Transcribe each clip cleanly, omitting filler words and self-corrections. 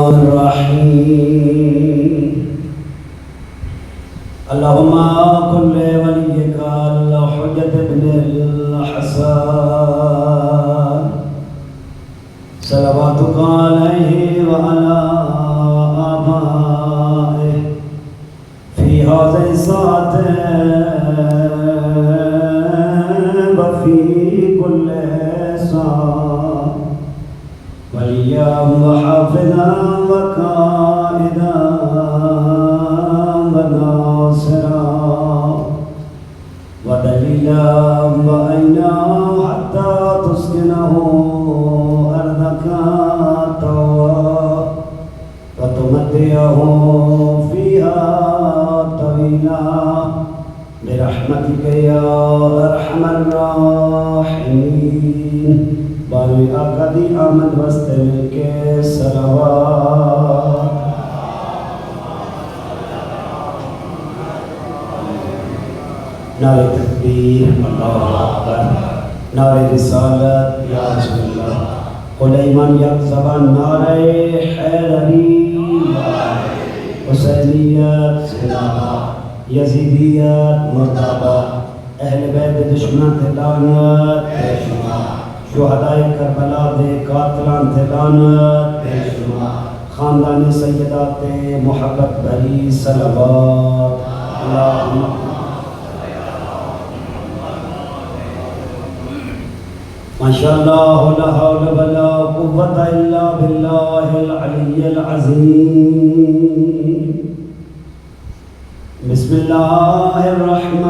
الرحيم اللهم كن لوليك الحجة بن الحسن صلواتك عليه وعلى آبائه في هذه الساعة وفي كل ساعة وليا وحافظا وقائدا وناصرا ودليلا وعينا حتى تسكنه أرضك طوعا وتمتعه فيها طويلا برحمتك يا أرحم الراحمين. باروی آقا دی آمد وسط مل کے صلوات. نعرہ تکبیر اللہ اکبر، نعرہ رسالت یا رسول اللہ، علیمان یک زبان نعرہ حیدری، حسینیت زندہ باد، یزیدیت مرداباد، اہل بیت دشمنان تے لعنت بے شمار، شہدائے کربلا دے قاتلان تے لعنت بے شمار، خاندان سیدات تے محبت بھری صلوات. اللہم ماشاءاللہ لا حول ولا قوة الا باللہ العلی العظیم. بسم اللہ الرحمن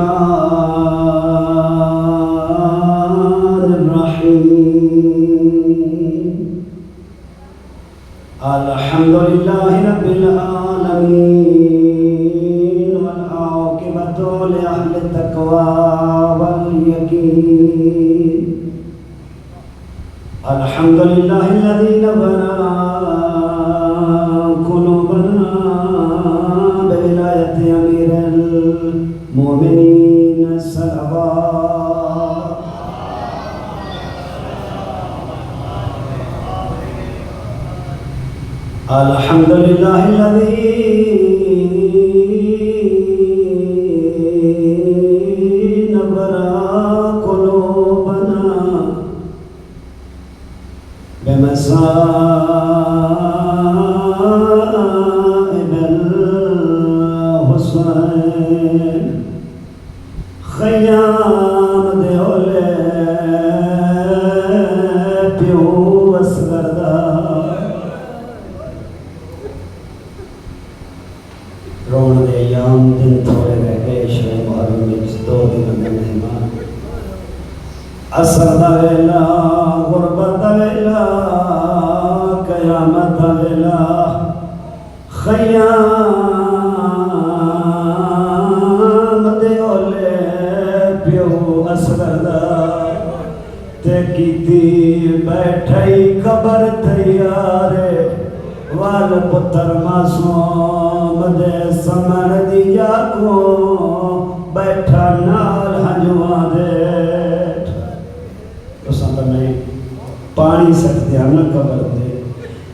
الرحیم. الحمدللہ رب العالمین والعاقبۃ لأہل التقوی والیقین. الحمدللہ الذی نور قلوبنا بولایت امیر المؤمنین صلوات. الحمدللہ الذی نور قلوبنا بمصائب الحسین. خیام دیولے پیو اسگردہ رون دے ایام دن تھوڑے رہ گئے شب محرم میں جس 2 دن میں مہمان اثر دا ویلا غربت دا ویلا قیامت دا ویلا خیام دے اولے پیو اصغر دا تے کیتی بیٹھائی قبر تیارے وال پتر معصوم دے سمر دیا کو بیٹھا نال ہنجوا دے. پانی سکتے ہیں نہ قبر دے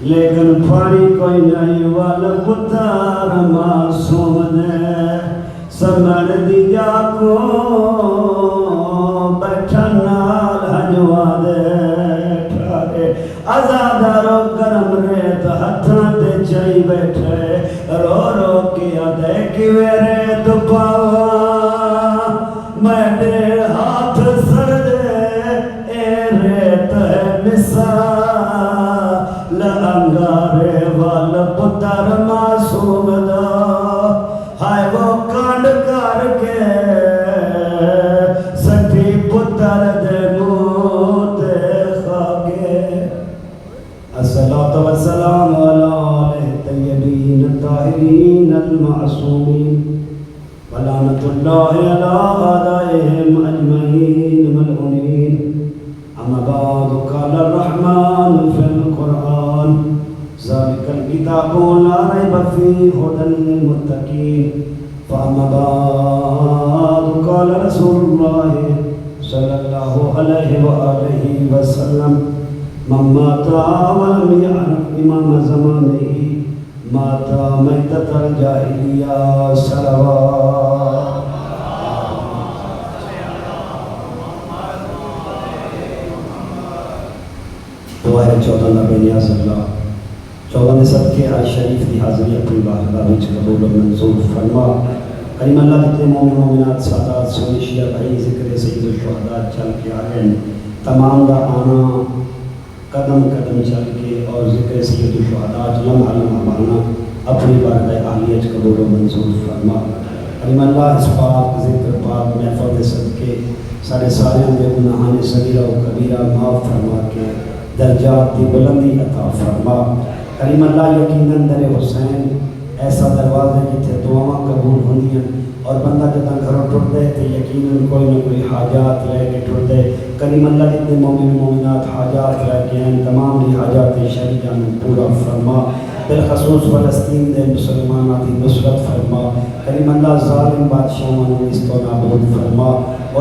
لیکن پانی کوئی نہیں والا پتر معصوم دے سمر دیا کو بیٹھا نال ہنجوا دے. آزادارو گرم ریت ہتھاں تے چائی بیٹھے رو رو کیا دے کہ ریت پاوا میں دے ہاتھ سر دے اے ریت ہے مثال انگارے وال پتر معصوم دا ہائے وہ کانڈ کر کے سکھی پتر دے موت خاکے. الصلاة والسلام علی آلہ الطیبین الطاہرین المعصومین ولعنۃ اللہ علی اعدائہم اجمعین ملعونین. اما بعد قال الرحمن فی القرآن ذالک الکتاب لا ریب فیہ ھدی للمتقین. فاما بعد قال رسول اللہ صلی اللہ علیہ وآلہ وسلم مماتا ولم يعرف امام زمانه ماتا میتۃ الجاہلیہ صلوات. دعا ہے 14 بے نیاز اللہ 14 صدقے آج شریف کی حاضری اپنی بارگاہ وچ قبول و منظور فرما. کریم اللہ جتنے مومن مومنات سادات سنی شیعہ بھائی ذکر سید الشہداء چل کے آ گئے تمام دا آنا قدم قدم چل کے اور ذکر سید الشہداء لمحہ لمحہ مانا اپنی بارگاہ عالیہ قبول و منظور فرما. کریم اللہ اس پاک ذکر پاک محفل صدقے سارے سارے دے گناہان صغیرہ و کبیرہ معاف فرما کے درجات دی بلندی عطا فرما. کریم اللہ یقیناً در حسین ایسا دروازہ جتھے دعاواں قبول ہوندیاں اور بندہ جتنا گھروں ٹرتے تو یقیناً کوئی نہ کوئی حاجات لے کے ٹرتے. کریم اللہ جتنے مومن مومنات حاجات لے کے ہیں تمام دی حاجات شریعہ میں پورا فرما. بالخصوص فلسطین دے مسلمانات دی نصرت فرما. کریم اللہ ظالم بادشاہوں نے اس تو نابود فرما.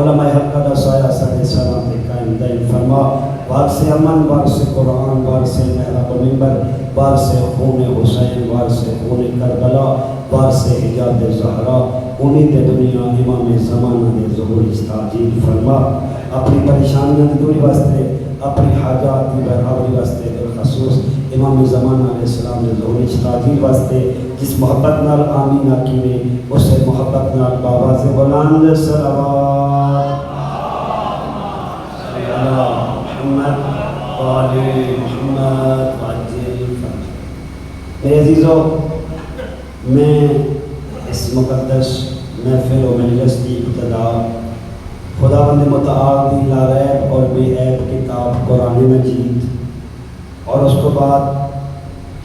علماء حق دا سایہ سر سلام قائم دائم فرما. وارث امن وارث قرآن وارث محراب و منبر وارث خون حسین وارث خون کربلا وارث حجاب زہرا انہی تے دنیا امام زمانہ دے ظہور استعجیل فرما. اپنی پریشانیاں دی دوری واسطے اپنی حاجات دی برابری واسطے بالخصوص امام زمانہ علیہ السلام دے ظہور استعجیل واسطے جس محبت نال آمین آکینے اسے محبت نال بآواز بلند صلوات محمد وآل محمد وعجل فرج. میرے عزیزو میں اس مقدس محفل و مجلس کی ابتدا خداوند متعال دی لا ریب اور بے عیب کتاب قرآن مجید اور اس کو بعد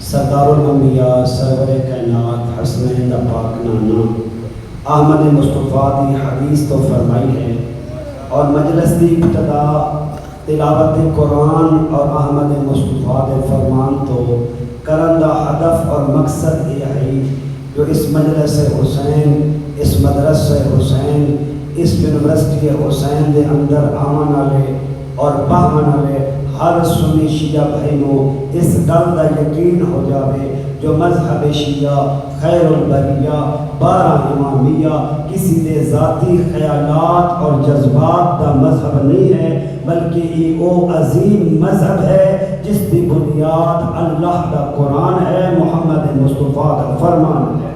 سردار الانبیاء سرور کائنات حسنین دا پاک نانا احمد مصطفیٰ دی حدیث تو فرمائی ہے اور مجلس دی ابتدا تلاوت قرآن اور احمد مصطفیٰ دے فرمان تو کرن دا ہدف اور مقصد یہ ہے جو اس مجلس حسین اس مدرسہ حسین اس یونیورسٹی حسین دے اندر آمن والے اور باہمن والے ہر سنی شیعہ بھائیوں اس گل دا یقین ہو جاوے جو مذہب شیعہ خیر البریہ 12 امامیہ کسی دے ذاتی خیالات اور جذبات دا مذہب نہیں ہے بلکہ یہ او عظیم مذہب ہے جس دی بنیاد اللہ دا قرآن ہے محمد مصطفیٰ دا فرمان ہے.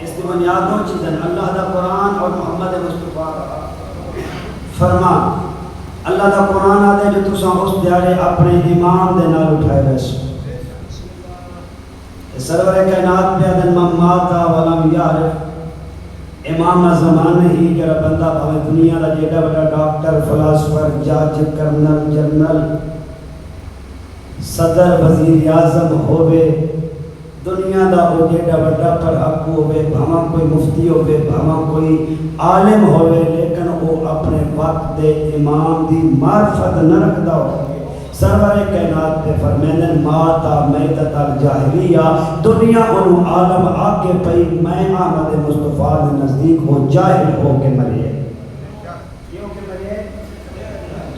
اس دی بنیاد دو چیزیں اللہ دا قرآن اور محمد مصطفیٰ دا فرمان. اللہ دا قرآن آدھے جو تساں اس دیارے اپنے امام دے نال اٹھائے ویسو سرور کائنات پہ آدھن مماتا ولم یعرف امام زمانے ہی جڑا بندہ بھاوے دنیا دا جیڑا بڑا ڈاکٹر فلاسفر جج کرنل جنرل صدر وزیر اعظم ہوئے دنیا دا وہ جیڑا بڑا پڑھاکو ہوئے بھاواں کوئی مفتی ہوئے بھاواں کوئی عالم ہوئے لیکن وہ اپنے وقت دے امام دی معرفت نہ رکھدا ہوئے. سرور کائنات پہ فرمائن ماتا میتۃ الجاہلیہ دنیا انہوں عالم آکے پئی میں احمد مصطفیٰ دے نزدیک وہ جاہل ہو کے مرے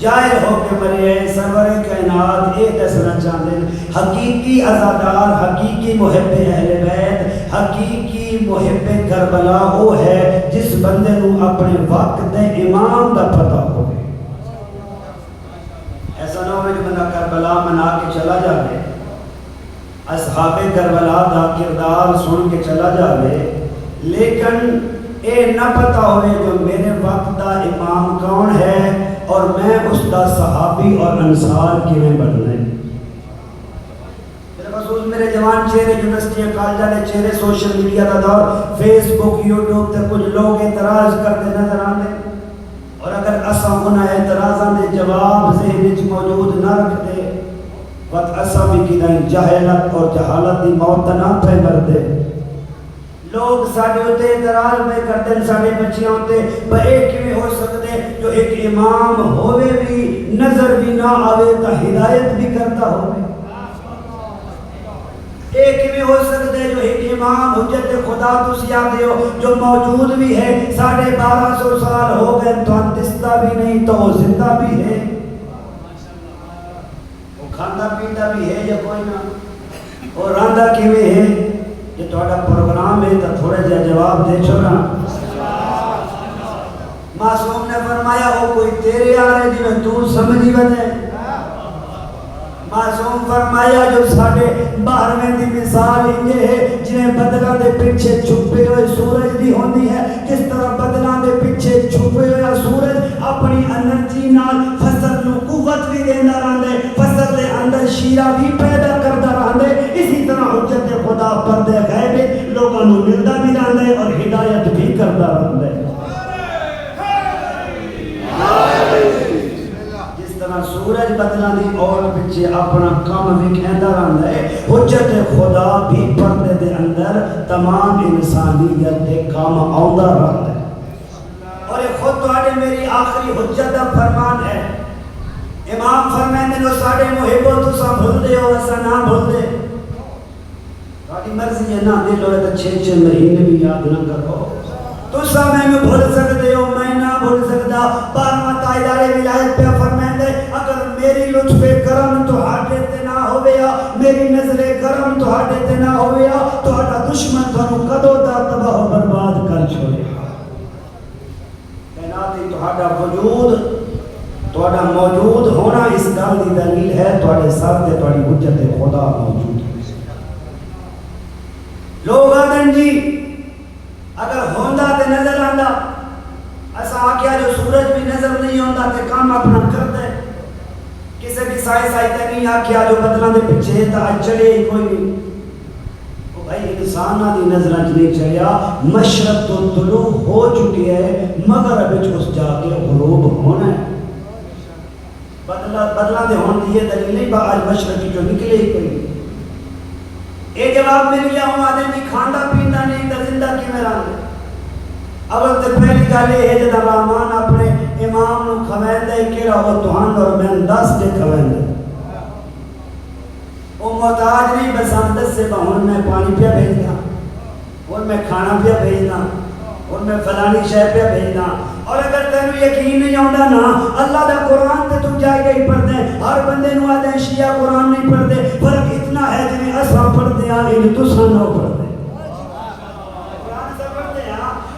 جاہل ہو کے مرے. سرور کائنات ایک دسنا چاہتے ہیں حقیقی عزادار حقیقی محب اہل بیت حقیقی محب کربلا وہ ہے جس بندے نو اپنے وقت دے امام دا پتہ ہوئے. ایسا نہ ہوئے کہ بندہ کربلا منا کے چلا جائے اصحاب کربلا دا کردار سن کے چلا جائے لیکن اے نہ پتہ ہوئے جو میرے وقت دا امام کون ہے اور میں اس دا صحابی اور انصار کیویں بننے. میرے خصوص میرے جوان چہرے یونیورسٹی کالجہ نے چہرے سوشل میڈیا دا دور فیس بک یوٹیوب تے کچھ لوگ اعتراض کرتے نظر آنے اور اگر اساں انہاں اعتراضاں دے جواب ذہن وچ موجود نہ رکھتے وقت اساں بھی کدائیں جہالت اور جہالت دی موت نہ پہ مردے. لوگ ساڑھے ہوتے اعتراض میں کرتے ہیں ساڑھے بچیاں ہوتے با ایک بھی ہو سکتے جو ایک امام ہوئے بھی نظر بھی نہ آوے تا ہدایت بھی کرتا ہوئے. ایک بھی ہو سکتے جو ایک امام حجت خدا تو سیادے ہو جو موجود بھی ہے 1250 سال ہو گئے تو دستہ بھی نہیں تو وہ زندہ بھی ہے. بھی ہے یا کوئی نہ اور راندہ کیویں ہے کہ تھوڑا پروگرام ہے تو تھوڑا جا جواب دے چھوڑا معصوم نے فرمایا وہ کوئی تیرے آ رہے جی میں تو سمجھی بنے معصوم فرمایا جو ساڑھے باہر میں دی مثال یہ ہے جنہیں بدلہ دے پیچھے چھپے ہوئے سورج دی ہوندی ہے کس طرح بدلہ دے پیچھے چھپے ہوئے سورج اپنی انرجی نال فصل نو قوت بھی دینا رہندے فصل دے اندر شیرہ بھی پیدا کرتا رہندے اسی طرح حجت خدا پردے غیب لوگوں نو ملدا بھی رہندے اور ہدایت بھی کرتا رہندے سورج بدلہ دی اور پچھے اپنا کام بھی کہندہ رہندا ہے حجت خدا بھی پردے دے اندر تمام انسانیت دے کام آؤندا رہندا ہے اور یہ خود تواڈے میری آخری حجت دا فرمان ہے امام فرماندے نو ساڈے محبو تساں بھول دے ہو اساں نہ بھول دے تواڈی مرضی ہے نہ دل ہوئے تو 6 مہینے بھی یاد نہ کرو تساں میں بھول سکتے ہو میں نہ بھول سکتا 12واں تائیدار ولایت پہ فرماندے اگر میری لطف کرم تو ہاٹے تے نہ ہویا میری نظر کرم تو ہاٹے تے نہ ہویا تو ہٹا دشمن تھانو کدو دا تباہ و برباد کر چھوڑے کائناتی تو ہٹا وجود تو ہٹا موجود ہونا اس گل دی دلیل ہے تو ہٹے ساتھ تے تو ہٹی حجت خدا موجود ہے لوگ آدن جی اگر ہوندہ تے نظر آندہ ایسا آکیا جو سورج بھی نظر نہیں ہوندہ تے کام اپنا کرتے کسے بھی سائے تے نہیں آکیا جو بدلہ دے پچھے تا چڑے ہی کوئی نہیں وہ بھائی انسانہ دی نظرہ نہیں چڑیا مشرق تو طلوع ہو چکی ہے مگر ابھی اس جا کے غروب ہونا ہے بدلہ دے ہون دیئے دلیل نہیں با آج مشرقی جو نکلے ہی کوئی نہیں اے جواب میں لیا ہوں آدھے جی کھاندہ پیندہ نہیں تا زندہ کی میرا دے اول تے پہلی گالے ہے جدہ رحمان اپنے امام نو کھوین دے کیڑا وہ توہان اور میں 10 کے کھوین دے وہ محتاج نہیں بس ہم 10 سے بہن میں پانی پیا بھیجنا ان میں کھانا پیا بھیجنا ان میں فلانی شے پیا بھیجنا اور اگر تینو یقین نہیں ہوندہ نا اللہ دا قرآن تے تم جائے گئی پڑھتے ہیں ہر بندے نو آدھے شیعہ قرآن نہیں پڑھتے فرق اتنا ہے جنہیں اساں پڑھتے ہیں انہیں تساں نہ پڑھتے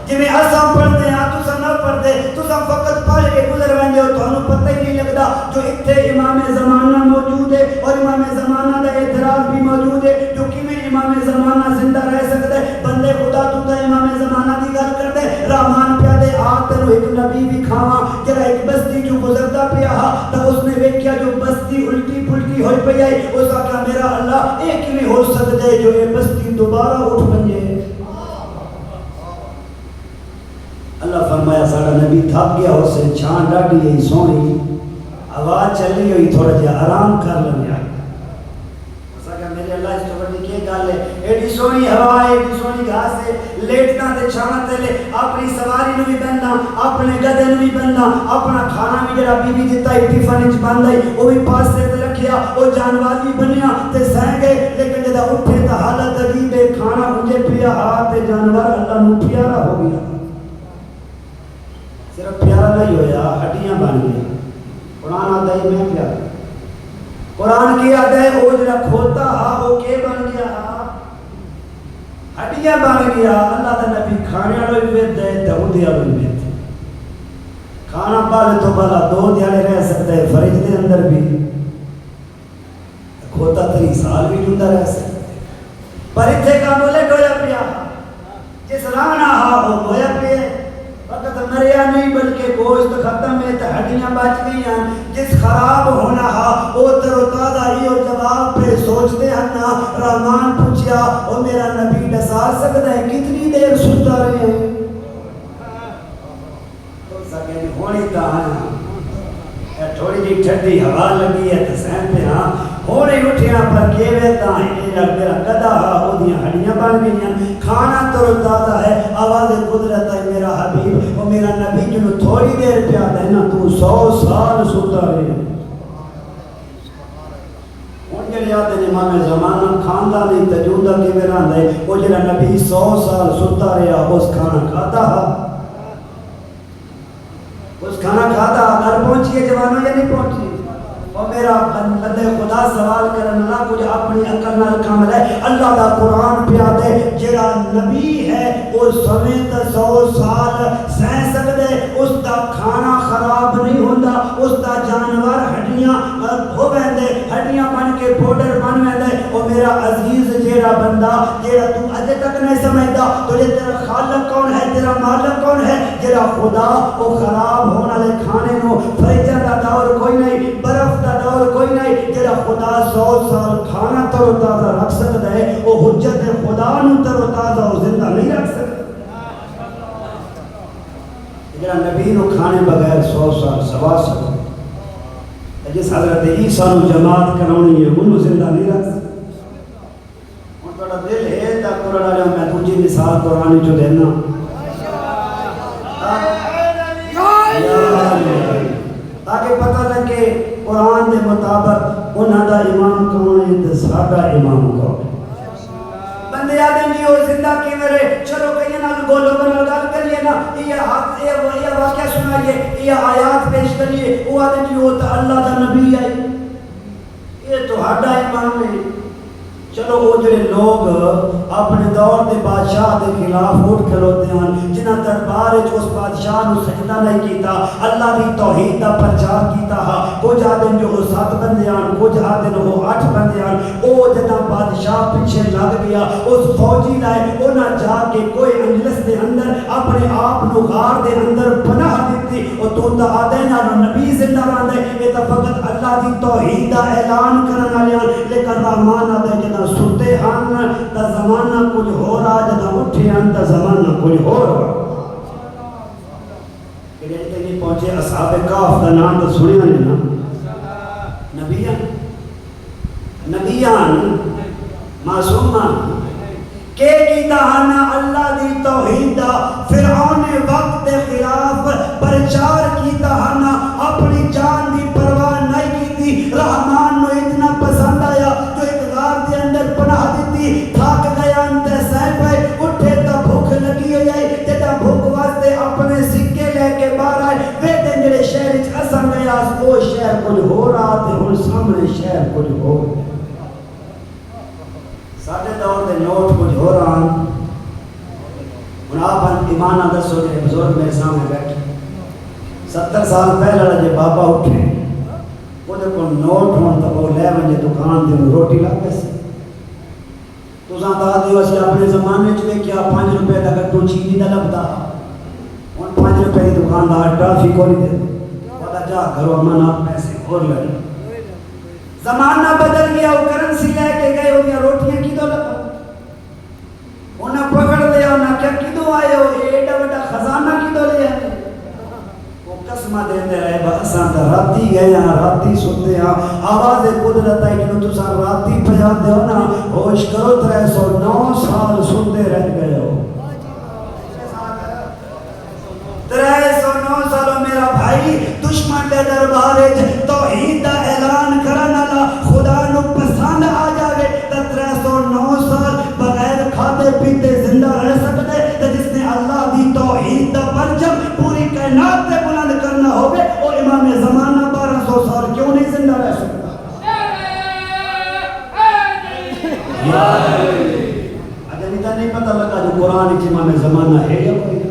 جنہیں اساں پڑھتے ہیں تساں نہ پڑھتے تساں فقط پڑھ کے گزر رہے ہو تو انہوں پتہ ہی نہیں لگتا جو اتھے امام زمانہ موجود ہے اور امام زمانہ دا اعتراض بھی موجود ہے جو کہ میں امام زمانہ زندہ رہ سکتے بندے خدا تو دا امام زمانہ دی گل کرتے رحمان پیادے آتنو ایک نبی بھی کھاواں جرا ایک بستی جو گزرتا پیا تب اس نے ویکھیا جو بستی الٹی پلٹی ہوئی پئی ہے اس آقا میرا اللہ ایک میں ہو سکتے جو یہ بستی دوبارہ اٹھ بنجے اللہ فرمایا ساڑا نبی تھاک گیا ہو سے چھان ڈاڑی ہے سونی آواز چلی ہوئی تھوڑا جا آرام کر لنے آئی میرے اللہ اس تو بڑی کیا گال ہے ایڈی سونی ہوا ہے ایڈی سونی گھاس ہے لیٹنا دے چھانا تلے اپنی سواری نو بھی بندہ اپنے گدے نو بھی بندہ اپنا کھانا بھی جڑا بی بی دیتا ہے ٹیفن اچ بندہ ہے وہ بھی پاس سے تے رکھیا وہ جانوار بھی بنیا تے سہ گئے لیکن جدا اٹھے تا حالت عجیب ہے کھانا مجھے پیا ہاتھ تے جانور اللہ نو پیارا ہو گیا صرف پیارا نہیں ہویا ہڈیاں بن گیا قرآن آتا ہی میں پیارا قرآن کی آتا ہے وہ جڑا کھوتا ہاں وہ کے بن گیا ہڈیاں بن گیا اللہ تا نبی کھانے والے بھی دے دودیا بھی دے کھانا پالے تو بالا 2 دیاڑے رہ سکتا ہے فرج دے اندر بھی کھوتا 3 سال بھی جندہ رہ سکتا ہے پر اتھے کا بولے ڈویا پیا جس رانا ہاں وہ ڈویا پیا وقت مریا نہیں بلکہ گوشت ختم ہے تو ہڈیاں بچ گئی ہیں جس خراب ہونا ہا وہ تر و تازہ ہی اور جواب پہ سوچتے ہیں نا رحمان پوچھیا او میرا نبی ڈسا سکتا ہے کتنی دیر سوتا رہے ہیں تو سکے ہونی کہاں تھوڑی جی ٹھنڈی ہوا لگی ہے تو سہن پہ ہاں ہونے اٹھیاں پر کیوے تائیں میرا گدہ ہو دیاں ہڈیاں بن گئی کھانا تر و تازہ ہے آواز قدرت ہے میرا حبیب وہ میرا نبی جنہوں تھوڑی دیر پیا دینا تو 100 سال سوتا رہے ان کے لئے آتے امام زمانہ کھاندہ نہیں تجودہ کے میرا دے وہ جنہ نبی 100 سال سوتا رہا اس کھانا کھاتا اس کھانا کھاتا گھر پہنچیے جوانوں یا نہیں پہنچیے اور میرا بندے خدا سوال کرن اللہ کچھ اپنی عقل نال کام ہے اللہ دا قرآن پیا دے جڑا نبی ہے وہ سمیت 100 سال سہ سکدے اس دا کھانا خراب نہیں ہوندا اس دا جانور ہڈیاں ہو ویندے ہڈیاں بن کے پاؤڈر بن ویندے او میرا عزیز جڑا بندہ جڑا تو اجے تک نہیں سمجھدا تو یہ تیرا خالق کون ہے تیرا مالک کون ہے جڑا خدا وہ خراب ہونے والے کھانے نو فریجر دا دور کوئی نہیں برف دا دور کوئی نہیں جڑا خدا 100 سال کھانا تر و تازہ رکھ سکتا ہے وہ حجت خدا نو تر و تازہ و زندہ نہیں رکھ سکتا جڑا نبی نو کھانے بغیر 100 سال سوا سکتا جس حضرت عیسیٰ نو جماعت کرونی ہے انہوں زندہ نہیں رکھ سکتا ان تھوڑا دل ہے تا قرآن آلہ میں تجھے مثال قرآن جو دینا تاکہ پتہ لگے قرآن دے مطابق انہاں دا امام کون ہے تے ساڈا امام کون ہے بندے آدم جی وہ زندہ کی میرے چلو کہیں نال گولو بنا گل کریے نا یہ واقعہ سنائیے یہ آیات پیش کریے وہ آدم جی وہ تو اللہ دا نبی ہے یہ تو ہڈا امام ہے چلو وہ جڑے لوگ اپنے دور دے بادشاہ دے خلاف اٹھ کھلوتے ہیں جنہ دربار اس بادشاہ نو سجدہ نہیں کیتا اللہ دی توحید دا پرچار کیتا ہا کچھ آدم جو 7 بندے ہیں کچھ آدم وہ 8 بندے ہیں او جدہ بادشاہ پیچھے لگ گیا اس فوجی لائے انہاں جا کے کوئی انجلس دے اندر اپنے آپ نو غار دے اندر پناہ دیتی اور تو تا آدھے نا نبی زندہ راندے یہ تا فقط اللہ دی توحید دا اعلان کرنا لیا لیکن رحمان آدھے جدہ ستے ہن تا زمانہ کچھ ہو رہا جدہ اٹھے ہن تا زمانہ کچھ ہو رہا کہ جیسے نہیں پہنچے اصحاب کاف دا نام تا سنی ہن نا نبیان معصومان کہ کیتا ہنا اللہ دی توحید دا فرعون وقت دے خلاف پرچار کیتا ہنا اپنی جان دی پرواہ نہیں کیتی رحمان نو اتنا پسند آیا جو ایک غار دے اندر پناہ دیتی تھاک گیا انتے سہ پہ اٹھے تا بھوک لگی ہوئی آئی جتا بھوک واسطے اپنے سکے لے کے باہر آئے وے دن جڑے شہر اچھ اسم گیا وہ شہر کچھ ہو رہا تھے ہن سامنے شہر کچھ ہو ساڑھے دور دے نوٹ کچھ ہو رہا ہوں ان آپ ایمان آدھر سو جائے بزرگ میرے سامنے بیٹھے 70 سال پہلے لگے بابا اٹھے وہ جب کو نوٹ ہوں تو وہ لے مجھے دکان دے روٹی لگ گئے تو زیادہ دیو اسی اپنے زمانے چلے کیا 5 روپے تک تو چینی دا لگتا ان 5 روپے کی دکان دا ٹرافی کو نہیں دے بڑا جا گھرو امن آپ پیسے کھول لگے زمانہ بدل گیا وہ کرنسی لے کے گئے انہیں روٹیاں کی دو لگا انہیں پکڑ دیا انہیں کیا کی دو آئے ہو ایڈا بڑا خزانہ کی دو لے آئے وہ قسمہ دیتے رہے بسان تا راتی گئے ہیں راتی سنتے ہیں آواز قدرت ہے کہ تو سا راتی پجاتے ہو نا ہوش کرو 309 سال سنتے رہ گئے ہو 309 سالوں میرا بھائی دشمن دے دربارے توحید دا اعلان کرنا لا خدا نو پسند آ جاوے تا 309 سال بغیر کھاتے پیتے زندہ رہ سکتے تا جس نے اللہ دی توحید دا پرچم پوری کائنات تے بلند کرنا ہوگے اور امام زمانہ 1200 سال کیوں نہیں زندہ رہ سکتا اگر نہیں پتہ لگا جو قرآن کی امام زمانہ ہے یا کوئی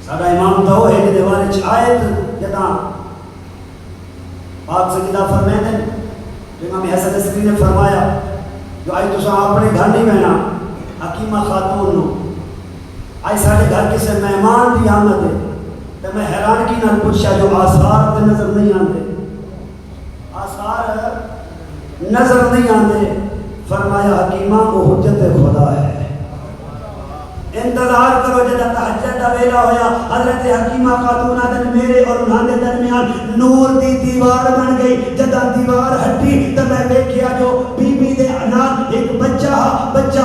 ساڑھا امام تو ہے کہ دیوانے چاہت جتا پاک سکیدہ فرمائے دیں جو امام حسن عسکری نے فرمایا جو آئی تو ساں اپنے گھر نہیں بہنا حکیمہ خاتون نو آئی ساڑھے گھر کسے مہمان دی آمد ہے تو میں حیران کی نہ پوچھا جو آثار تے نظر نہیں آندے آثار نظر نہیں آندے فرمایا حکیمہ وہ حجت خدا ہے انتظار کرو جدہ تحجد دا ویلا ہویا حضرت حکیمہ خاتون آدن میرے اور انہاں دے درمیان نور دی دیوار بن گئی جدہ دیوار ہٹی تب میں دیکھیا جو بی بی دے انان ایک بچہ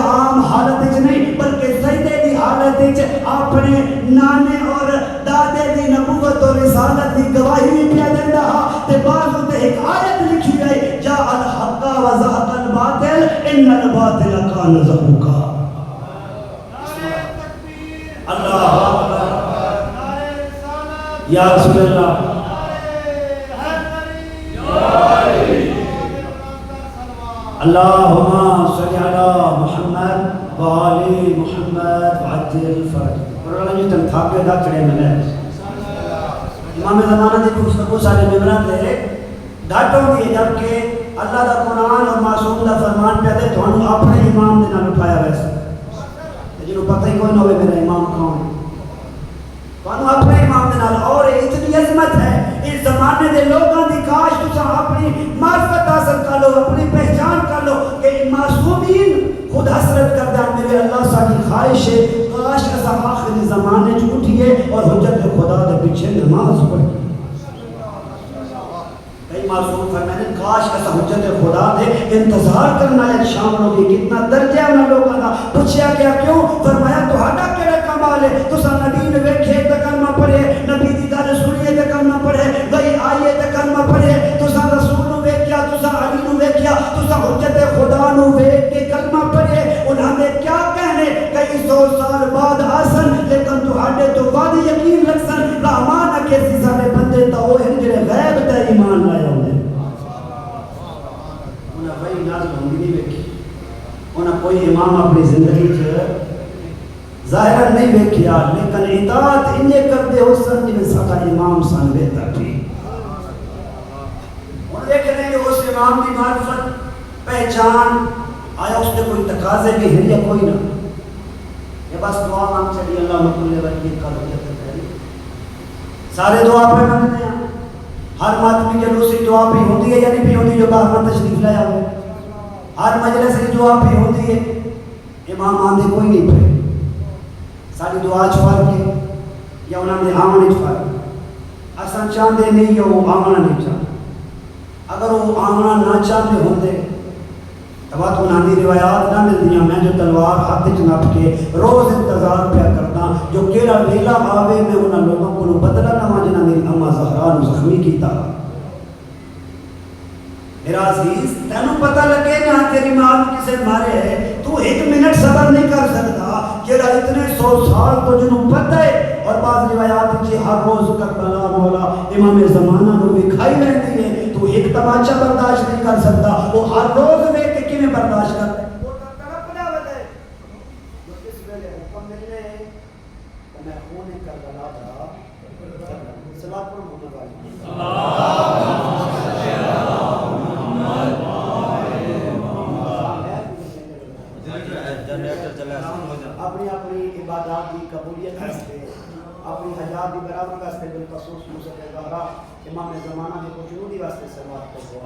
عام حالت اچ نہیں بلکہ سیدے دی حالت اچ اپنے نانے اور دادے دی نبوت اور رسالت دی گواہی بھی پیا دیندہ ہا تے بعض تے ایک آیت لکھی گئی جا الحق و زہق الباطل ان الباطل کان زہوقا اللہ یا رسول اللہ اللہم صلی علی محمد و آل محمد وعجل فرج اور اللہ جی تن تھاکے دا چڑے ملے امام زمانہ دی گفتگو سارے ممبران دے ڈاٹوں دی جبکہ اللہ دا قرآن اور معصوم دا فرمان پہ دے تو انہوں اپنے امام دے نہ اٹھایا ویسے جنہوں پتہ ہی کوئی نہ ہوئے میرا امام کون تو انہوں اپنے امام دے نال اور اتنی عظمت ہے اس زمانے دے لوگاں دی کاش تو اپنی معرفت حاصل کر لو اپنی پہچان کر لو کہ معصومین خود حسرت کر دیں میرے اللہ ساری خواہش ہے کاش ایسا آخری زمانے چ اٹھیے اور حجت خدا دے پیچھے نماز پڑھیے کئی معصوم فرماتے ہیں کاش ایسا حجت خدا دے انتظار کرنا ہے شام ہوگی کتنا درجہ ہے انہوں لوگوں کا پوچھا گیا کیوں فرمایا تہاڈا کیڑا کمال ہے تساں نبی نے ویکھے تے کلمہ پڑھے نبی دی گل سنیے تے کلمہ پڑھے وہی آئیے تے کلمہ پڑھے تساں رسول نو ویکھیا تساں علی نو ویکھیا تساں حجت خدا نو ویکھ کے کلمہ پڑھے انہاں نے کیا کہنے کئی سو سال بعد آسن لیکن تہاڈے تو بعد یقین رکھسن رحمان کیسی سارے بندے تا وہ ہیں جڑے غیب تے ایمان لائے ہوندے انہاں وہی نازل ہوندی نہیں ویکھی انہاں کوئی امام اپنی زندگی چ ظاہر نہیں ویکھیا لیکن اطاعت انہیں کردے ہو سن جنہیں ساڈا امام سن بہتر تھی اور دیکھنے کہ اس امام کی معرفت پہچان آیا اس نے کوئی تقاضے بھی ہیں یا کوئی نہ یہ بس دعا مانگ چلی اللہ مکل ولی کا سارے دعا پہ مانگتے ہیں ہر ماتمی کے دوسری دعا پہ ہوتی ہے یا نہیں پہ ہوتی جو باہر تشریف لایا ہوئے ہر مجلس کی دعا پہ ہوتی ہے امام آندھے کوئی نہیں پڑھے ساری دعا چھوار کے یا انہوں نے آمنے چھوار اساں چاندے نہیں یا وہ آمنا نہیں چاہتے اگر وہ آمنا نہ چاہتے ہوندے تب تو انہوں نے روایات نہ مل دیا میں جو تلوار ہاتھ چنپ کے روز انتظار پیا کرتا جو کیڑا ویلا آوے میں انہوں لوگوں کو بدلا نہ جنہاں میری اما زہرا نو زخمی کیتا میرا عزیز تینوں پتہ لگے نہ تیری ماں کسے مارے ہے تو ایک منٹ صبر نہیں کر سکتا جڑا اتنے 100 سال تو جنوں پتہ ہے اور بعض روایات کی ہر روز کربلا مولا امام زمانہ نو بھی کھائی رہتی ہے تو ایک تماشا برداشت نہیں کر سکتا وہ ہر روز میں کہ کیویں برداشت کرتا ہے وہ تڑپ جاوت ہے جو اس ویلے حکم ملنے کہ میں خون کربلا دا صلوات پر محمد علیہ اپنی اپنی عبادات کی قبولیت کرتے اپنی حجات کی برابر کرتے بالخصوص موسیقی گارا امام زمانہ کی خوشنودی واسطے سلوات کرو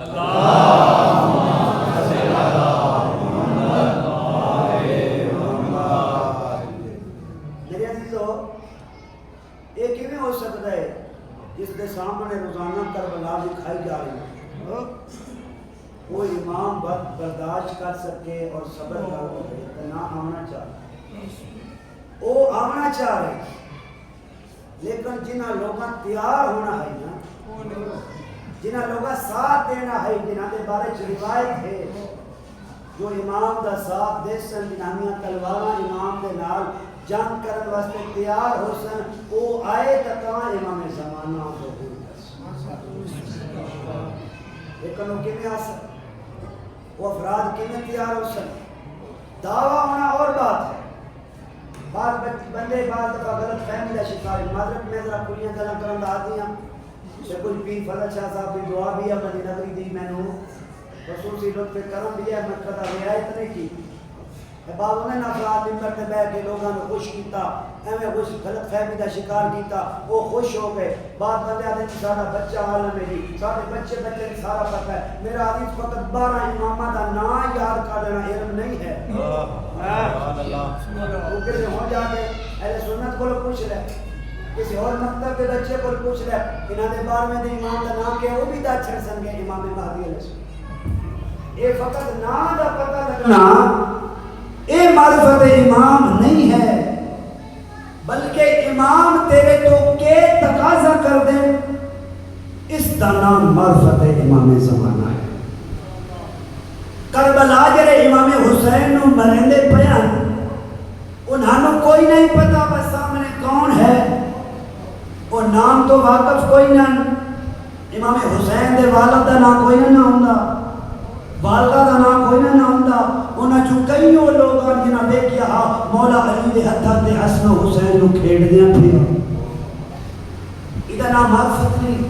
میرے عزیزو یہ کیویں ہو سکتا ہے جس کے سامنے روزانہ کربلا دکھائی جا رہی ہے وہ امام وقت برداشت کر سکے اور صبر کر سکے نہ آنا چاہے وہ آنا چاہ رہے لیکن جنہ لوگاں تیار ہونا ہے نا جنہ لوگاں ساتھ دینا ہے جنہ کے بارے روایت ہے جو امام دا ساتھ دے سن جنہاں تلواراں امام دے نال جنگ کرن واسطے تیار ہو سن وہ آئے تکاں امام زمانہ ظہور لیکن وہ کیویں آ سکتے وہ افراد کیویں تیار ہو سن دعویٰ ہونا اور بات ہے بعض بندے بعض دفعہ غلط فہمی کا شکار ہے معذرت میں ذرا کلیاں گلاں کرن دا آتی ہیں کہ کوئی پیر فضل شاہ صاحب کی دعا بھی ہے مدینہ نبوی دی میں نو خصوصی لطف کرم بھی ہے مقصد رعایت نہیں کی بعض انہیں افراد ممبر تے بیٹھ کے لوگوں نے خوش کیتا ایویں خوش غلط فہمی کا شکار کیتا وہ خوش ہو گئے بعض بندے آتے ہیں سارا بچہ عالم ہے جی سارے بچے بچے کی سارا پتہ ہے میرا عزیز فقط 12 امامہ کا نام یاد کر لینا علم نہیں ہے وہ کسی ہو جاتے اہل سنت کو پوچھ لے کسی اور مکتب کے بچے کو پوچھ لے انہوں نے 12ویں دن امام کا نام کیا وہ بھی دا چھڑ سن گئے امام مہدی علیہ السلام یہ فقط نام دا پتہ لگنا اے معرفت امام نہیں ہے بلکہ امام تیرے تو کے تقاضا کر دے اس کا نام معرفت امام زمانہ ہے کربلا جڑے امام حسین نو مرندے پیان انہوں کوئی نہیں پتا بس سامنے کون ہے وہ نام تو واقف کوئی نہ امام حسین دے والد دا نام کوئی نہ ہوندا والدہ کا نام کوئی نہ ہوندا انہاں چوں کئی وہ لوگ جنہاں دیکھیا مولا علی دے ہتھاں تے حسن و حسین نو کھیڈدیاں پھریا ادا نام معرفت نہیں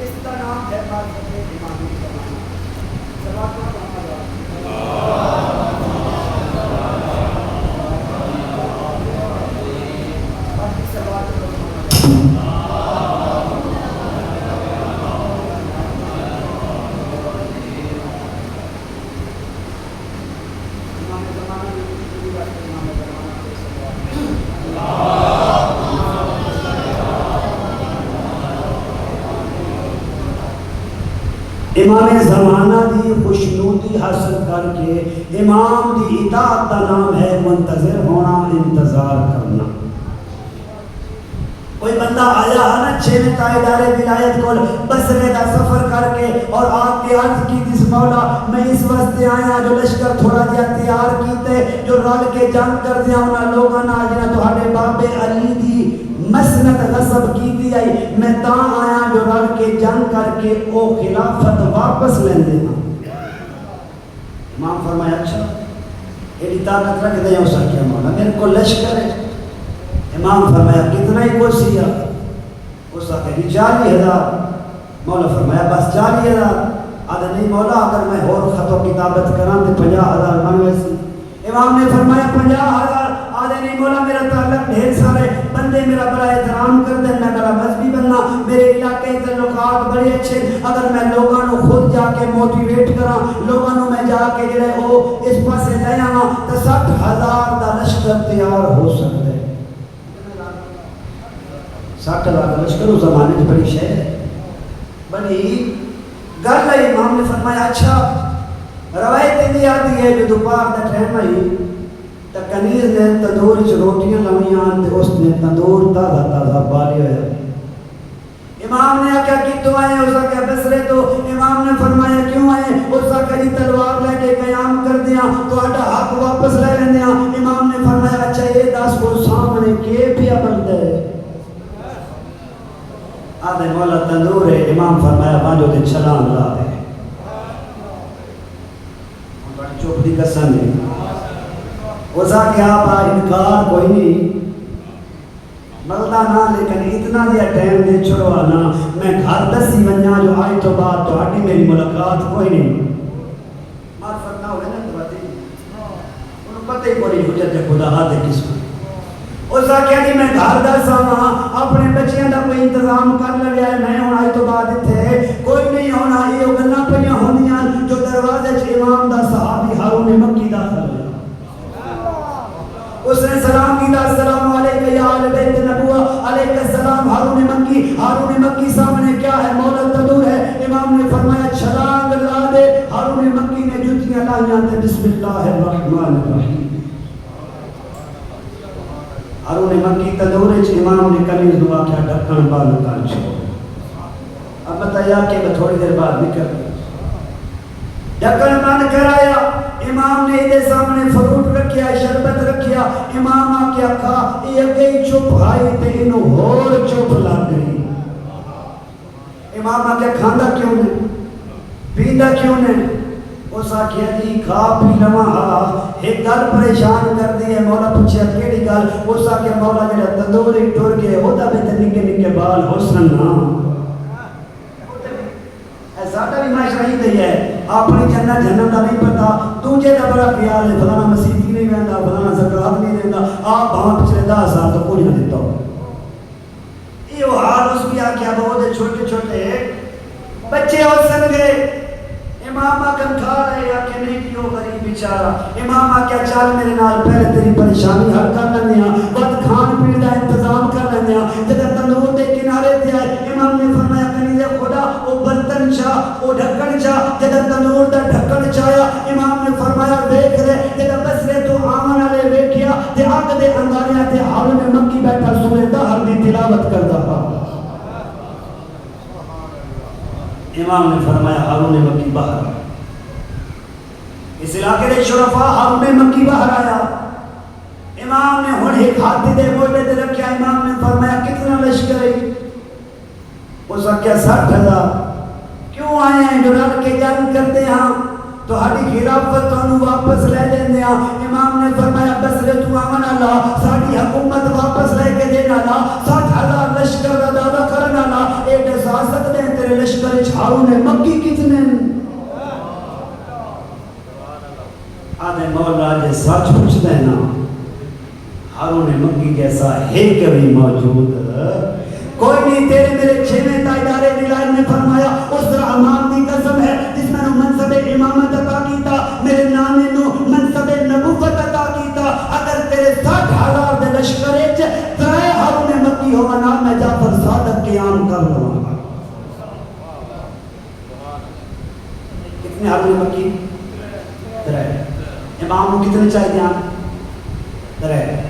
اس کا نام ہے معرفت امام امام زمانہ دی خوشنودی حاصل کر کے امام دی اطاعت کا نام ہے منتظر ہونا انتظار کرنا کوئی بندہ آیا ہے نا چھے تائیدار ولایت کو بسرے دا سفر کر کے اور آپ کے عرض کی جس مولا میں اس واسطے آیا جو لشکر تھوڑا جا تیار کیتے جو رل کے جنگ کر دیا انہاں لوگاں نال جنہاں تہاڈے بابے علی دی مسند غصب کی دی آئی میں تاں آیا جو رل کے جنگ کر کے او خلافت واپس لین دینا امام فرمایا اچھا ایڈی طاقت رکھ دے اسا کیا مولا میرے کو لشکر ہے امام فرمایا کتنا ہی کو سیا اسا کہ 40,000 مولا فرمایا بس 40,000 آدھا نہیں مولا اگر میں اور خط و کتابت کراں تو 50,000 من ویسی امام نے فرمایا 50,000 آدھے نہیں مولا میرا تعلق ڈھیر سارے بندے میرا بڑا احترام کر دیں میں بڑا مذہبی بننا میرے علاقے تعلقات بڑے اچھے اگر میں لوگوں کو خود جا کے موٹیویٹ کراں لوگوں کو میں جا کے جڑے او اس پاسے لے آواں تو 60,000 دا لشکر تیار ہو سکتا ہے 60,000 کا لشکر اس زمانے میں بڑی شے ہے بڑی گل ہے امام نے فرمایا اچھا روایت دی آتی ہے جو دوپہر دا ٹائم آئی تو کنیز نے تندور چ روٹیاں لویاں تے اس نے تندور تازہ تازہ بالے ہوئے امام نے آکھا کہ تو آئے اس کا بسرے تو امام نے فرمایا کیوں آئے اس کا کہیں تلوار لے کے قیام کر دیا تو اٹھا حق واپس لے لیندیا امام نے فرمایا اچھا یہ 10 کو سامنے کے پیا بندے آدھے مولا تندور ہے امام فرمایا باجو تے چھلانگ لا دے چوپ دی قسم ہے وزا کہ آپ انکار کوئی نہیں ملتا نہ لیکن اتنا دیا ٹائم دے چھوڑو آنا میں گھر دسی ونیا جو آئی تو بات تو آٹی میری ملاقات کوئی نہیں معرفت نہ ہوئے نا تو باتی انہوں پتہ ہی کوئی حجت ہے خدا آدھے کس کو وزا کہ جی میں گھر دس آنا اپنے بچیاں دا کوئی انتظام کر لگیا ہے میں ہوں آئی تو بات تھے کوئی نہیں ہونا یہ گلنا پڑیاں ہوندیاں جو دروازے چھ امام دا صحابی ہارون مکی داخل ہے اس نے سلام کیا السلام علیکہ یا آل بیت نبوہ علیکہ السلام ہارون مکی سامنے کیا ہے مولا تدور ہے امام نے فرمایا چھلانگ لا دے ہارون مکی نے جوتیاں لائیاں تے بسم اللہ الرحمن الرحیم ہارون مکی تدور ہے امام نے کنیز دعا کیا ڈھکن بال کر چھوڑ اب بتایا کہ میں تھوڑی دیر بعد نکل ڈھکن بند کرایا امام نے ادھے سامنے فروٹ رکھیا شربت رکھیا امام آکے کھا یہ گئی چپ آئی تے انہوں ہور چپ لگ گئی امام آکے کھاندہ کیوں نے پیندہ کیوں نے اس آکے جی کھا پی لما ایک گل پریشان کر دی ہے مولا پوچھے کیڑی گل اس آکے مولا جڑا تندوری ٹور گئے ہوتا بھی تے نکے نکے بال حسن نا ساٹا بھی معاشرہ ہی دئی ہے اپنی جنت جنت کا نہیں پتا تجھے دا بڑا خیال ہے فلانا مسیح کی نہیں رہندا فلانا زکات نہیں دیندا آپ بھاں پچھلے 10 سال تو کوئی نہ دیتا ہو یہ حال اس کی آکھیا بہت چھوٹے چھوٹے بچے اور سن گئے امام آکن کھا رہے یا کہ نہیں کیوں غریب بیچارہ امام آکیا چال میرے نال پہلے تیری پریشانی حل کر لیندے ہاں بعد کھان پین دا انتظام کر لیندے ہاں جدہ تندور دے کنارے تے آئے امام نے فرمایا کنیزے خدا او برتن چاہ او ڈھکن چاہ جدہ تندور دا ڈھکن چاہیا امام نے فرمایا دیکھ رہے جدہ بسرے تو آمن علیہ ویکھیا تے آگ دے انگاریاں تے ہارون مکی بیٹھا سورہ دہر دی تلاوت کردا تھا امام نے فرمایا ہارون مکی باہر اس علاقے دے شرفا ہارون مکی باہر آیا امام نے ہن ایک ہاتھی دے موڑے تے رکھیا امام نے فرمایا کتنا لشکر ہے اس وقت کیا 60,000 کیوں آئے ہیں جو رل کے جنگ کرتے ہیں تو ہاری خلافت تو واپس لے لیندے ہیں. امام نے فرمایا بسرے تو آمن اللہ ساری حکومت واپس لے کے دینا لا 60,000 لشکر کا دعویٰ کرنا لا ایک سا سکتے ہیں تیرے لشکر ہارون مکی کتنے آدھے مولا جے سچ پوچھتے ہیں نا ہارون مکی جیسا ہے کبھی موجود کوئی نہیں. تیرے میرے چھویں تاجدار ولایت نے فرمایا اس رحمان دی قسم ہے جس میں منصب امامت عطا کیتا میرے نانے نو منصب نبوت عطا کیتا اگر تیرے 60,000 دے لشکر وچ 3 ہارون مکی ہوا نا میں جعفر صادق قیام کر لواں. کتنے ہارون مکی 3 امام کو کتنے چاہیے ہیں 3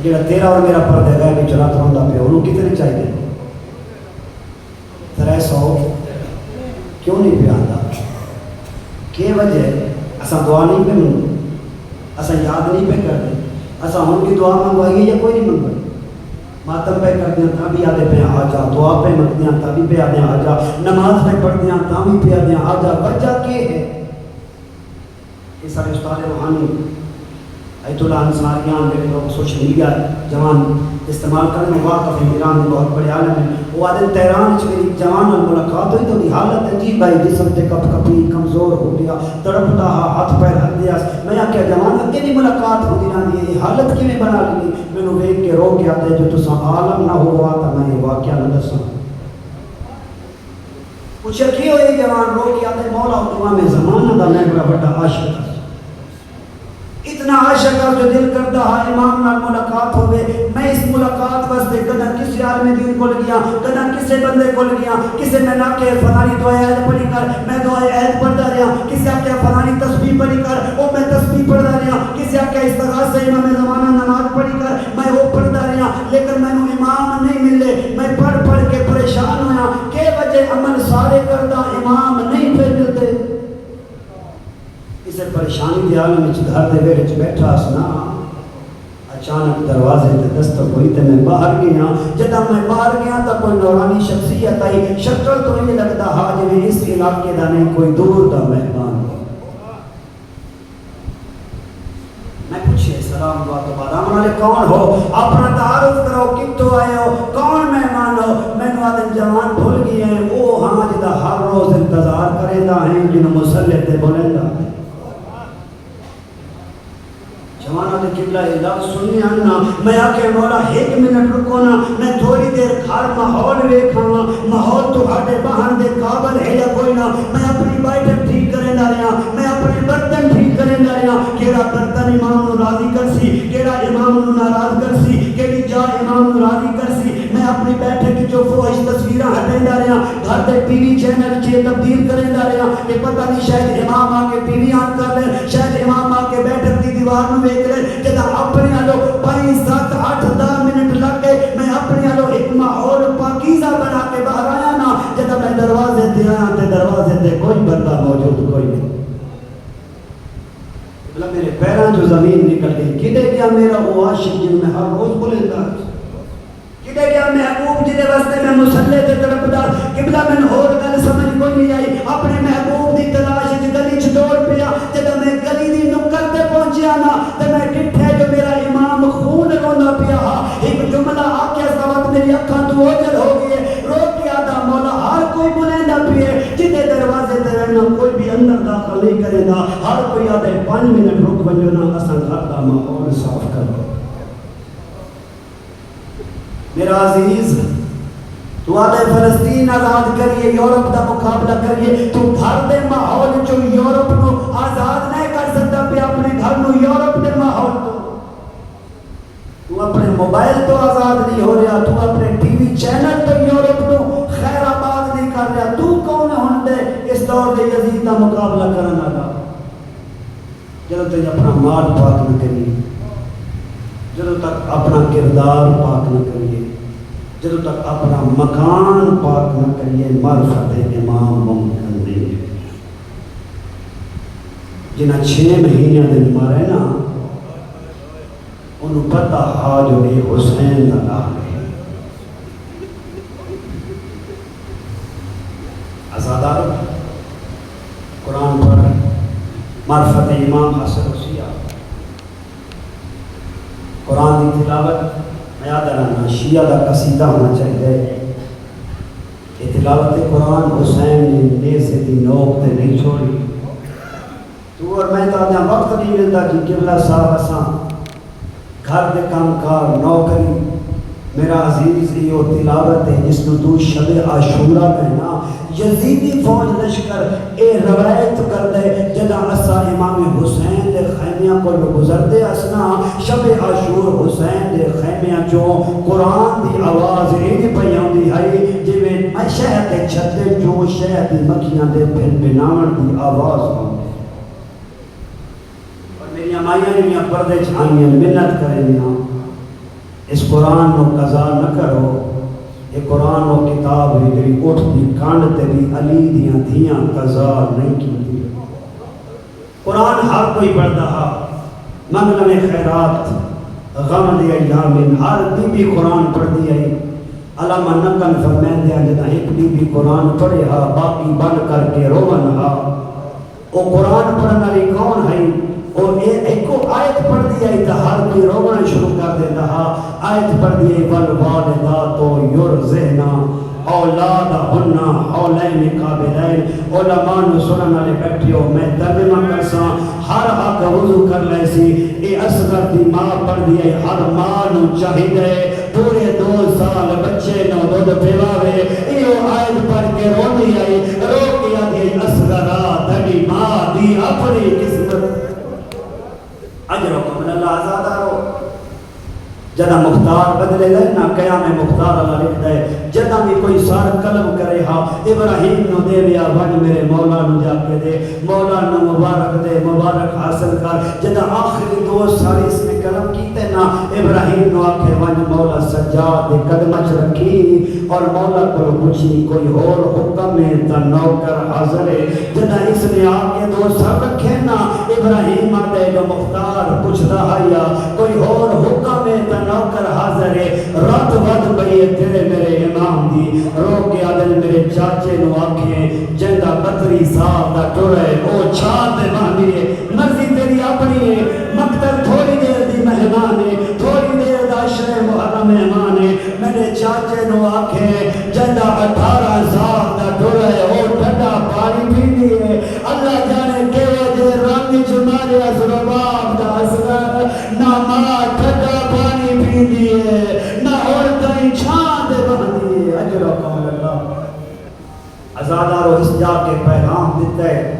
جڑا تیرا اور میرا پردہ گئے بھی چلا تروندا پہ انہوں کتنے چاہیے 300 کیوں نہیں پہ آتا کی وجہ اساں دعا نہیں پہ منگو اساں یاد نہیں پہ کر دیں اساں ان کی دعا منگوائیے یا کوئی نہیں منگوائی ماتم پہ کر دیں تھا بھی آدھے پہ آ جا دعا پہ مک دیں تھا بھی پہ آدھے آ جا نماز پہ پڑھ دیں تھا بھی پہ آدھے آ جا وجہ کی ہے یہ سارے استاد روحانی ایت اللہ انصاریان میرے لوگ سوشل میڈیا جوان استعمال کرنے واقف ایران میں بہت بڑے عالم ہیں وہ آدھے تیران میری جوان ملاقات ہوئی تو حالت ہے جی بھائی جسم تے کپ کپی کمزور ہو گیا تڑپتا ہاتھ پیر ہل گیا میں کیا جوان اگے بھی ملاقات ہوتی رہتی ہے حالت کیویں بنا لی میں نے ویکھ کے رو کے آتے جو تساں عالم نہ ہوا تو میں یہ واقعہ نہ دساں پوچھا کی ہوئی جوان رو کے آتے مولا امام زمانہ دا میں بڑا بڑا عاشق تھا اتنا عاشق جو دل کرتا ہے امام نال ملاقات ہوئے میں اس ملاقات واسطے کدھا کسی عالم دین کو لگیا کدھا کسی بندے کو لگیا کسی میں نہ کہ فلانی دعا عید پڑھی کر میں دعا عید پڑھتا رہا کسی آکے فلانی تسبیح پڑھی کر وہ میں تسبیح پڑھتا رہا کسی آکے استغاثہ سے امام زمانہ نماز پڑھی کر میں وہ پڑھتا رہا لیکن میں نے امام نہیں ملے میں پڑھ کے پریشان ہویا کہ وجہ عمل سارے کرتا امام نہیں پھر ملتے اسے پریشانی دی عالم وچ گھر دے ویڑے وچ بیٹھا سنا اچانک دروازے تے دستک ہوئی تے میں باہر گیا جدہ میں باہر گیا تو کوئی نورانی شخصیت آئی شکل تو یہ لگتا ہا جو اس علاقے دا نہیں کوئی دور دا مہمان ہو میں پوچھے سلام دعا تو بعد آمن والے کون ہو اپنا تعارف کرو کتوں آئے ہو کون مہمان ہو میں نے آدم جوان بھول گئے ہیں وہ ہاں جدہ ہر روز انتظار کرے دا ہیں جنہوں مسلح تے بولیں دا جوانا دے قبلہ لفظ سنی آنا میں آکے مولا 1 منٹ رکو نا میں تھوڑی دیر گھر ماحول ویکھاں ماحول تو ہاٹے باہر دے قابل ہے یا کوئی نہ میں اپنی بائٹن ٹھیک کریں دا رہا میں اپنے برتن ٹھیک کریں دا رہا کیڑا برتن امام نو راضی کر سی کیڑا امام نو ناراض کر سی کیڑی جا امام نو راضی کر سی میں اپنی بیٹھے کی جو فوش تصویریں ہٹیں دا رہا گھر دے ٹی وی چینل چے تبدیل کریں دا رہا کہ پتہ نہیں شاید امام آکے ٹی وی آن کر لیں شاید امام آکے بیٹھک دی دیوار نو جدہ اپنے آلو 5 7 8 10 منٹ لگ گئے میں اپنے آلو ایک ماحول پاکیزہ بنا کے باہر آیا نا جدہ میں دروازے دے آیا تے دروازے دے کوئی بندہ موجود کوئی نہیں بلا میرے پیران جو زمین نکل گئی کدے کیا میرا وہ عاشق جن میں ہر روز بلندہ کدے کیا محبوب جدے واسطے میں مسلح تے تڑپدار قبلہ میں اور گل سمجھ کوئی نہیں آئی اپنے محبوب دی تلاش گلی چھوڑ پیا جدہ میں گلی دی نکل تے پہنچیا نا تے میں ڈٹھے جو میرا امام خون روندا پیا ایک جملہ آکے سوات میری اکھاں تو اوجل ہو گئے رو کے آدھا مولا ہر کوئی بلندہ پیے جدے دروازے تے رہنا کوئی بھی اندر داخل نہیں کرے دا ہر کوئی آدھے 5 منٹ رک بنجو نا اساں گھر دا ماحول صاف کرو میرا عزیز تو آدھے فلسطین آزاد کریے یورپ دا مقابلہ کریے تو گھر دے ماحول جو یورپ نو آزاد نہیں کر سکتا پہ اپنے گھر نو یورپ دے ماحول تو اپنے موبائل تو آزاد نہیں ہو رہا تو اپنے ٹی وی چینل تو یورپ نو خیر آباد نہیں کر رہا تو کون ہون دے اس دور دے یزید دا مقابلہ کرنا گا جب تک اپنا مال پاک نہ کریے جب تک اپنا کردار پاک نہ کریے جب تک اپنا مکان پاک نہ کریے معرفت امام ممکن نہیں جنہ 6 مہینے دن مارے نا انہوں پتہ جو ہے حسین دا نام ہے معرفت امام حسن شیعہ قرآن کی تلاوت میں یاد رہنا شیعہ کا قصیدہ ہونا چاہیے. یہ تلاوت قرآن حسین نے نیزے دی نوک تے نہیں چھوڑی. تو اور میں تو وقت نہیں ملتا کہ قبلہ صاحب اساں گھر دے کام کار نوکری میرا عزیز یہ تلاوت ہے جس کو تو شب عاشورہ کہنا. یزیدی فوج لشکر اے روایت کر دے جدا اسا امام حسین دے خیمیاں کو گزرتے اسنا شب عاشور حسین دے خیمیاں جو قرآن دی آواز ایک پیاں دی ہے جویں میں شہد دے چھتے جو شہد دی مکھیاں دے پھن بناون دی آواز ہوں. اور میری امائیاں نے پردے چھائیاں منت کریں اس قرآن کو قضا نہ کرو. یہ قرآن و کتاب ہے جی اٹھ دی کانڈ تے بھی علی دیاں دھیاں قضا نہیں کی. قرآن ہر کوئی پڑھتا ہے منگل خیرات غم دی ایام ہر بی بی قرآن پڑھ دی ہے. علامہ نقل فرمائیں دیا جدا ایک بی بی قرآن پڑھے ہا باقی بن کر کے روون ہا. وہ قرآن پڑھنے والی کون ہے؟ اور ایک کو آیت پڑھ دی ہے تو ہر کوئی رونا شروع کر دیتا ہے. آیت پڑھ دی ہے والوالدات یرضعن اولادہن حولین کاملین. علماء نے سنن والے بیٹھے ہو میں ترجمہ کرساں ہر حق وضو کر لے سی. اے اصغر دی ماں پڑھ دی ہے ہر ماں نو چاہیے پورے 2 سال بچے نو دودھ پلاوے. یہ آیت پڑھ کے روندی ہے رو کے آدھی اصغرا تڑی ماں دی اپنی قسمت اجرکم من اللہ آزادہ رو. جدہ مختار بدلے گئے نا قیام مختار اللہ لکھتا ہے جدہ بھی کوئی سار قلم کرے ہا ابراہیم نو دے بیا ون میرے مولا نو جا کے دے مولا نو مبارک دے مبارک حاصل کر. جدہ آخری 2 سال اس میں قلم کیتے نا ابراہیم نو آکھے ون مولا سجاد دے قدمچ رکھی اور مولا کو پوچھی کوئی اور حکم ہے تا نوکر حاضر ہے. جدہ اس نے آکے 2 سال رکھے نا ابراہیم آتے جو مختار پوچھتا ہے یا کوئی اور حکم ہے تا نوکر حاضر ہے. رات ود بھئی تیرے میرے امام دی رو کے آدھل میرے چاچے نو آکھیں جندہ 32 سال دا ٹورے او چھات باندھی ہے مرضی تیری اپنی ہے. مقتل تھوڑی دیر دی مہمان ہے تھوڑی دیر دا عشر محرم مہمان ہے. میرے چاچے نو آکھیں جندہ 18 سال دا ٹورے او ٹھنڈا پانی پیندی ہے. اللہ جانے کہ دے رنگ جمالے از رباب دا اصغر نہ ماں ٹھنڈا پانی پیندی ہے نہ عورتیں چھاند باندھی ہے. اجرکم اللہ. ازادہ رو اس جا کے پیغام دیتا ہے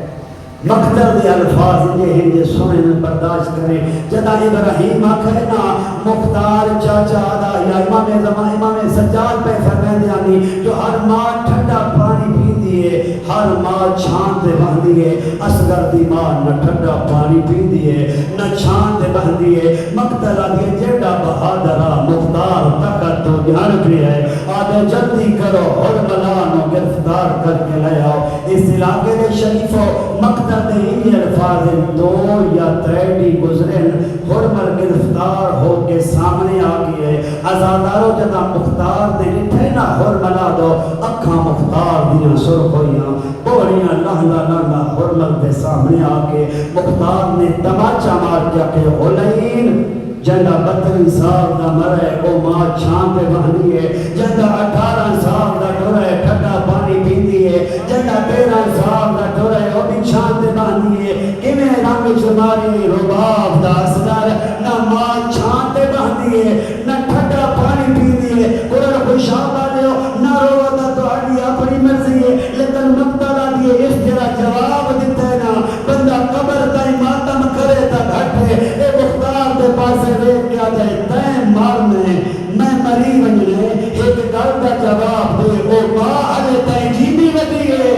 مقتل دے الفاظ یہ ہیں جو سنے میں برداشت کریں. جدہ ابراہیم آکھے نا مختار چاچا آدھا یا امام سجاد پہ فرمائے دیانی جو ہر ماں ٹھنڈا پانی پیندی ہے ہر ماں چھاند باندھی ہے. اصغر دی ماں نہ ٹھنڈا پانی پیندی ہے نہ چھاند باندھی ہے. مقتل آدھے جیڑا بہادرہ مختار تکت تو جان بھی ہے آدھے جلدی کرو اور ملانو گرفتار کر کے لے آؤ. اس علاقے دے شریفوں مقتل دے الفاظ 2 یا 3 بھی گزرن حرمل گرفتار ہو کے سامنے آگئے. ازادارو جدہ مختار دے لٹھے نا حرملا دو اکھاں مختار دیاں سرخ ہویاں بوڑیاں لہنہ لہنہ حرمل دے سامنے آگئے. مختار نے تماچا مار کیا کہ حلین جندہ 32 سال دا مرے او ماں چھان پہ باندھی ہے. جندہ 18 سال دا ٹورے ٹھنڈا پانی پیندی ہے. جندہ 13 سال دا ٹورے او بھی چھان پہ باندھی ہے. کمیں رنگ چماری رباب دا اصغر نہ ماں چھان پہ باندھی ہے نہ ٹھنڈا پانی پیندی ہے. قرآن خوشاب آدھے ہو نہ رو دا تو آدھی اپنی مرضی ہے لیکن مقتل آدھی ہے اس جرا جواب دیتا ہے نا بندہ قبر تائی ماتم کرے تا گھٹ ہے. اے مختار دے پاسے دیکھ کیا جائے تین مارنے میں مری ونجنے ایک گل کا جواب دے او ماں علی تین جیمی ودی ہے.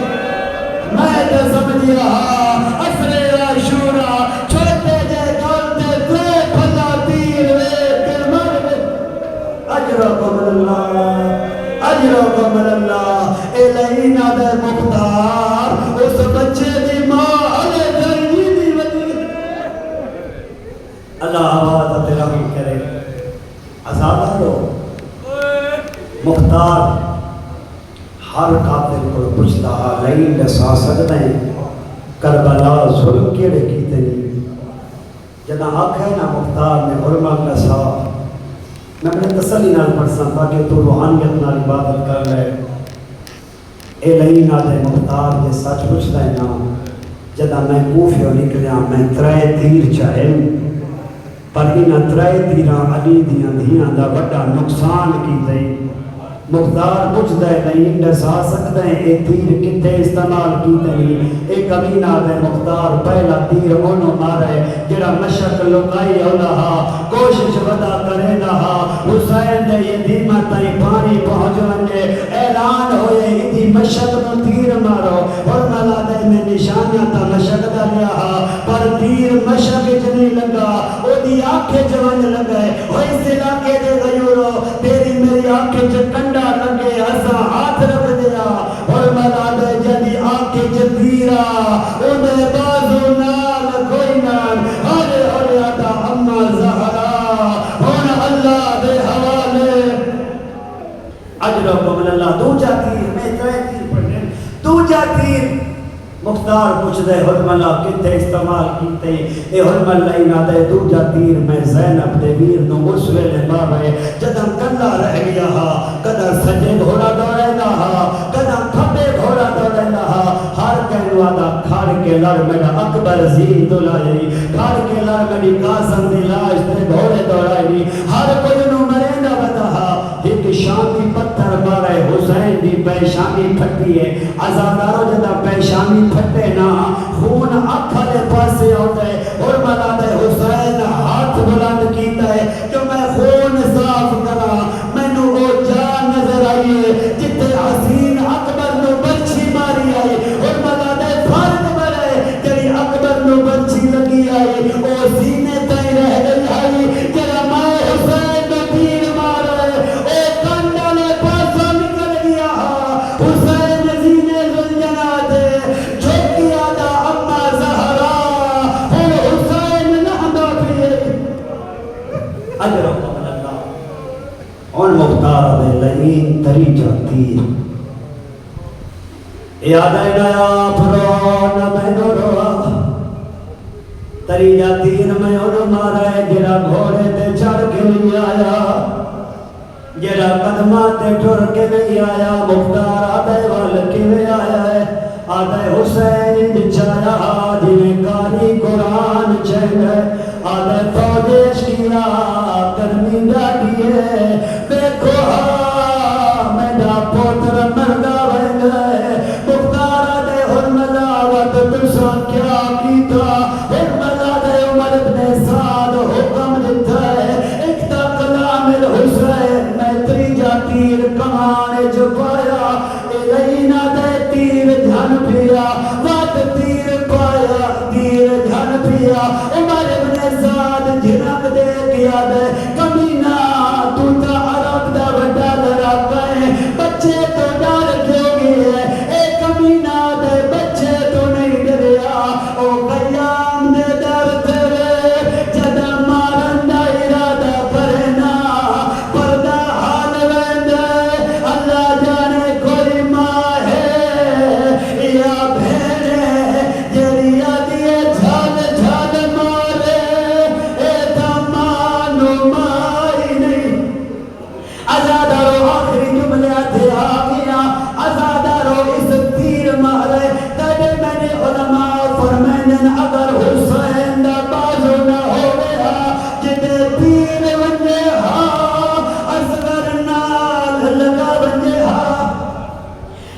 میں تے سمجھ رہا اصر عاشورہ چھوٹے جائے گلتے دے پھلا تیر وے پھر مر اجرکم اللہ اجرکم اللہ. اے لئینا دے مختار اس بچے دی ماں علی تین جیمی ودی ہے. اللہ آباد رحم کرے. آزادہ لو مختار ہر قاتل کو پوچھتا لئی لسا سکتے ہیں کربلا ظلم کیڑے کیتے نہیں جدہ آکھے نا مختار نے حرمہ کا سا میں اپنے تسلی نال پڑھساں تاکہ تو روحانیت نال عبادت کر لے اے لئین آدھے مختار دے سچ پوچھتا ہے نا جدہ میں کوفیوں نکلیا میں ترائے تیر چاہے پر انہاں ترائے تیران علی دیاں دھیاں دا بڑا نقصان کی دئی مختار پوچھتا ہے نہیں ڈسا سکتے ہیں اے تیر کتے استعمال کیتے نہیں اے کمینہ دے مختار پہلا تیر انہوں مارے جڑا مشک لکائی اولہا کوشش ودا کرے نہا حسین دے یہ دیمہ تائی پانی پہنچ ونجے اعلان ہوئے ادھی مشک نو تیر مارو اور ملا دے میں نشانیاں تا مشک دا لیا پر تیر مشک جنی لگا او دی آنکھیں جوان لگائے ہوئی سلا کے دے غیورو تیری میری آنکھیں چکنڈ لگے ایسا ہاتھ رکھ دیا اور ملا دے جدی آنکھیں جدیرا انہیں بازو نال کوئی نال ہولے ہولے آتا اما زہرا ہون اللہ دے حوالے اجرکم اللہ دو جاتی میں ترے تیر پڑھنے دو جاتی مختار پوچھ دے حرملہ کتے استعمال کیتے اے حرملہ ہی نہ دے دو جا تیر میں زینب دے ویر نو اس ویلے بابے جدم کلا رہ گیا ہا قدر سجے گھوڑا دوڑے نہا قدم کھپے گھوڑا دوڑے نہا ہر کہنو آدھا کھاڑ کے لڑ میرا اکبر زین دلائی کھاڑ کے لڑ میری قاسم دلاش تے گھوڑے دوڑائی ہر کوئی نو مرے نہ بدہا ایک شامی پتھر مارے حسین دی پیشانی پھٹی ہے عزادارو جدہ پیشانی پھٹے نا خون اکھلے پاسے ہوتا ہے اور ملا دے حسین ہاتھ بلند کیتا ہے جو میں خون صاف کرا میں نو وہ جان نظر آئیے جتے حسین اکبر نو بچھی ماری آئی اور ملا دے فرد مرے جلی اکبر نو بچھی لگی آئی او سینے تائی رہ گئی آئی جلا مائے حسین نو تیر مارے او کندلے پاسا نکل گیا حسین زینے زلجنا دے چھوکی آدھا اما زہرا اور حسین نحمہ پیئے اجر قبل اللہ ان مختار دے لئین تری جاتی یاد ہے نیا پھرون میں نو روا تری جاتی میں انو مارا ہے جرا گھوڑے دے چڑھ کے نہیں آیا جرا قدمات ٹر کے نہیں آیا مختار آدھے وال کے آیا ہے آدھے حسین جچایا جنہیں کاری قرآن چہن ہے آدھے فوجش کیا کرمی ڈاٹیے دیکھو میرا پوتر مردہ بن گئے مختار آدھے حرملہ وقت تسا کیا کیتا حرملہ دے عمر ابن سعد حکم دیتا ہے اکتا کلام الحسین میں تری جاتیر کمانے جو پایا ایلینا دے تیر دھن پیا وقت تیر پایا تیر دھن پیا عمر ابن سعد جھنک دے کیا دے کمینہ تو تا عرب دا وڈا لڑاکا ہے بچے تو ڈر کیوں گئے اے کمینہ دے بچے تو نہیں ڈریا او قیام دے در تیرے جدہ مارن دا ارادہ کرنا پردہ حال ویندے اللہ جانے کوئی ماں ہے یا بھیڑے جریا دیے جھال جھال مارے اے دمانو مائی نہیں ازادارو آخری جملے تھے آگیا ازادارو اس تیر مارے تجھے میں نے علماء فرمینن اگر حسین دا بازو نہ ہو گیا جتے تیر ونجے اصغر نال لگا ونجے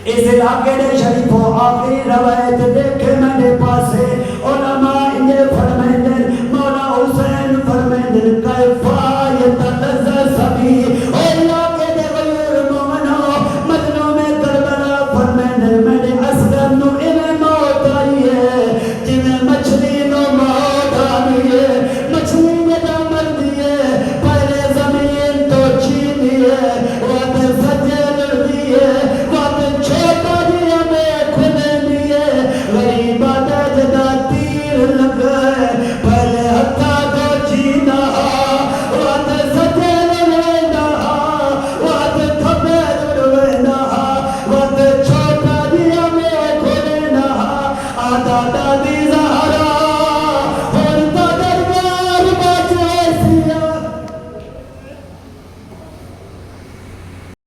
اس علاقے دے شریفوں آخری روایت دیکھے میں نے پاسے علماء انجے فرمینن مولا حسین فرمینن کیفا یتلذ سبی علاقے دے غیر مومنو مظلوم کربلا فرمینن میں نے اصغر نو انہیں موت آئی ہے جنہیں مچھلی نو موت آئی ہے مچھلی نے دا مر دیئے پہلے زمین تو چھین دیئے وقت سجے لڑ دیئے وقت چھوٹا دیئے میں کھلے دیئے غریب آدھے جدا تیر لگ گئے پہلے ہتھا تو چھینا وقت سجے لڑینا وقت کھپے لڑوینا وقت چھوٹا دیئے میں کھلے آدھا